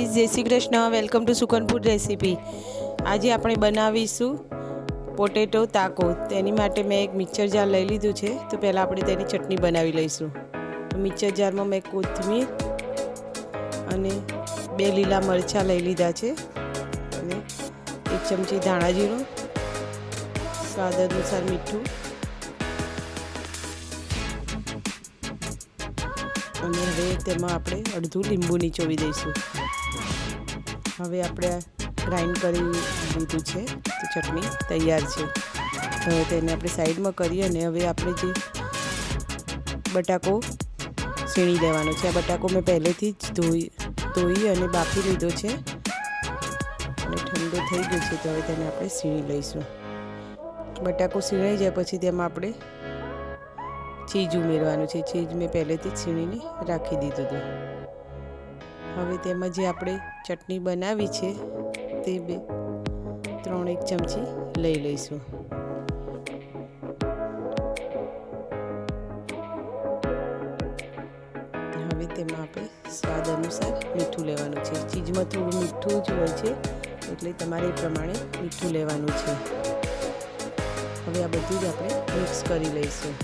જય Shri Krishna, welcome to Sukan food recipe. આજે આપણે બનાવીશું પોટેટો તાકો। તેની માટે મેં એક મિક્સર જાર લઈ લીધું છે। તો પહેલાં આપણે તેની ચટણી બનાવી લઈશું। તો મિક્સર જારમાં મેં કોથમીર અને 2 લીલા મરચાં લઈ લીધા છે અને 1 ચમચી ધાણા જીરું, સ્વાદ અનુસાર મીઠું અને હવે તેમાં આપણે અડધું લીંબુ નીચોવી દઈશું। હવે આપણે ગ્રાઇન્ડ કરી લીધું છે તો ચટણી તૈયાર છે। હવે તેને આપણે સાઈડમાં કરી અને હવે આપણે જે બટાકો સીણી લેવાનો છે। આ બટાકો મેં પહેલેથી જ ધોઈ અને બાફી લીધો છે અને ઠંડો થઈ ગયો છે। તો હવે તેને આપણે સીણી લઈશું। બટાકો સીણાઈ જાય પછી તેમાં આપણે ચીઝ ઉમેરવાનું છે। ચીઝ મેં પહેલેથી જ સીણીને રાખી દીધું હતું। હવે તેમાં જે આપણે ચટણી બનાવી છે તે 3 ચમચી લઈ લઈશું। હવે તેમાં આપણે સ્વાદ અનુસાર મીઠું લેવાનું છે। ચીઝમાં થોડું મીઠું જ હોય છે એટલે તમારે એ પ્રમાણે મીઠું લેવાનું છે। હવે આ બધું જ આપણે મિક્સ કરી લઈશું।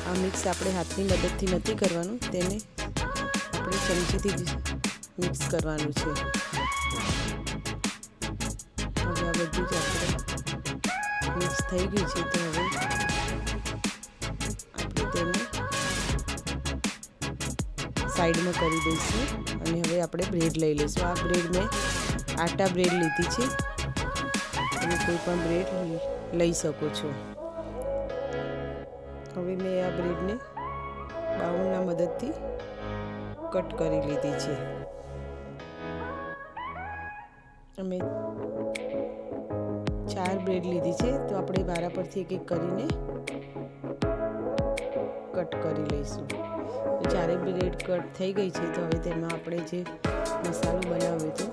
આ મિક્સ આપણે હાથની મદદથી નથી કરવાનું, તેને આપણે ચમચીથી જ મિક્સ કરવાનું છે। હવે આ બધું જ આપણે મિક્સ થઈ ગયું છે તો હવે આપણે તેને સાઈડમાં કરી દઈશું અને હવે આપણે બ્રેડ લઈ લઈશું। આ બ્રેડ મેં આટા બ્રેડ લીધી છે, તમે કોઈ પણ બ્રેડ લઈ શકો છો। હવે મેં આ બ્રેડને બાઉલના મદદથી કટ કરી લીધી છે। અમે 4 બ્રેડ લીધી છે તો આપણે વારા પરથી એક કરીને કટ કરી લઈશું। તો 4 બ્રેડ કટ થઈ ગઈ છે તો હવે તેમાં આપણે જે મસાલો બનાવ્યો હતો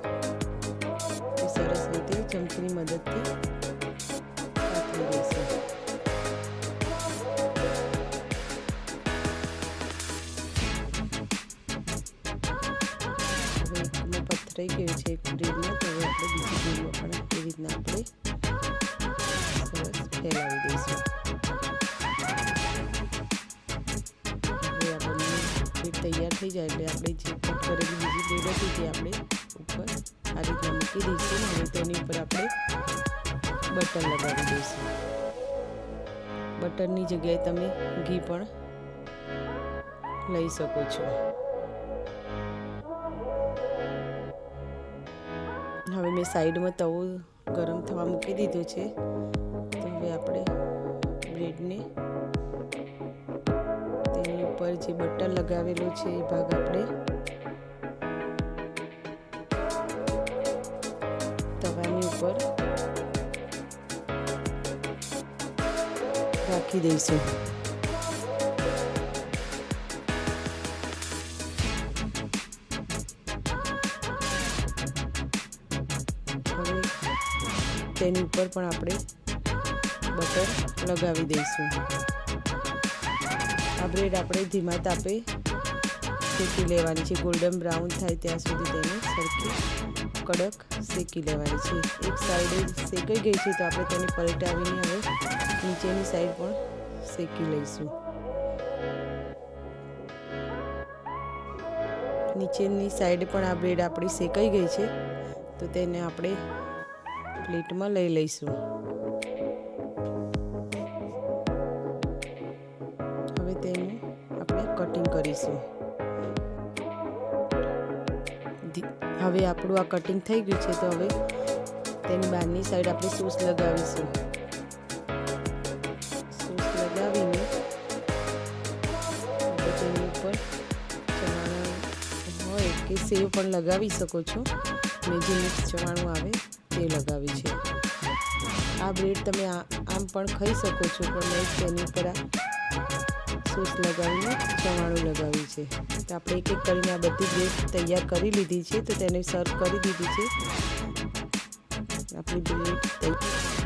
એ સરસ રીતે ચમચીની મદદથી નાખી દઈશું। થઈ ગયું છે એક બ્રેડમાં, તો હવે આપણે બીજી બ્રેડમાં પણ એ રીતના આપણે સરસ ફેલાવી દઈશું। હવે આ બંને બ્રેડ તૈયાર થઈ જાય એટલે આપણે જે કટ કરેલી બીજી બ્રેડ હતી તે આપણે ઉપર આ રીતના મૂકી દઈશું। હવે તેની ઉપર આપણે બટર લગાવી દઈશું। બટરની જગ્યાએ તમે ઘી પણ લઈ શકો છો। હવે મેં સાઈડમાં તવો ગરમ થવા મૂકી દીધો છે તો હવે આપણે બ્રેડને તેની ઉપર જે બટર લગાવેલું છે એ ભાગ આપણે તવાની ઉપર રાખી દઈશું। તેની ઉપર પણ આપણે બટર લગાવી દઈશું। આ બ્રેડ આપણે ધીમા તાપે શેકી લેવાની છે। ગોલ્ડન બ્રાઉન થાય ત્યાં સુધી તેને સરખી કડક શેકી લેવાની છે। એક સાઈડ શેકાઈ ગઈ છે તો આપણે તેને પલટાવીને હવે નીચેની સાઈડ પણ શેકી લઈશું। નીચેની સાઈડ પણ આ બ્રેડ આપણી શેકાઈ ગઈ છે તો તેને આપણે પ્લેટમાં લઈ લઈશું। હવે તેનું આપણે કટિંગ કરીશું। હવે આપણું આ કટિંગ થઈ ગયું છે તો હવે તેની બહારની સાઈડ આપણે સોસ લગાવીશું। સોસ લગાવીને તેની ઉપર ચવાણું હોય કે સેવ પણ લગાવી શકો છો। મેં જે મિક્સ ચવાણું આવે તે લગાવી છે। આ બ્રેડ તમે આમ પણ ખાઈ શકો છો, પણ મેં તેની ઉપર આ સોસ લગાવીને ચવાણું લગાવ્યું છે। તો આપણે એક એક કરીને આ બધી બ્રેડ તૈયાર કરી લીધી છે તો તેને સર્વ કરી દીધી છે। આપણી બ્રેડ તૈયાર।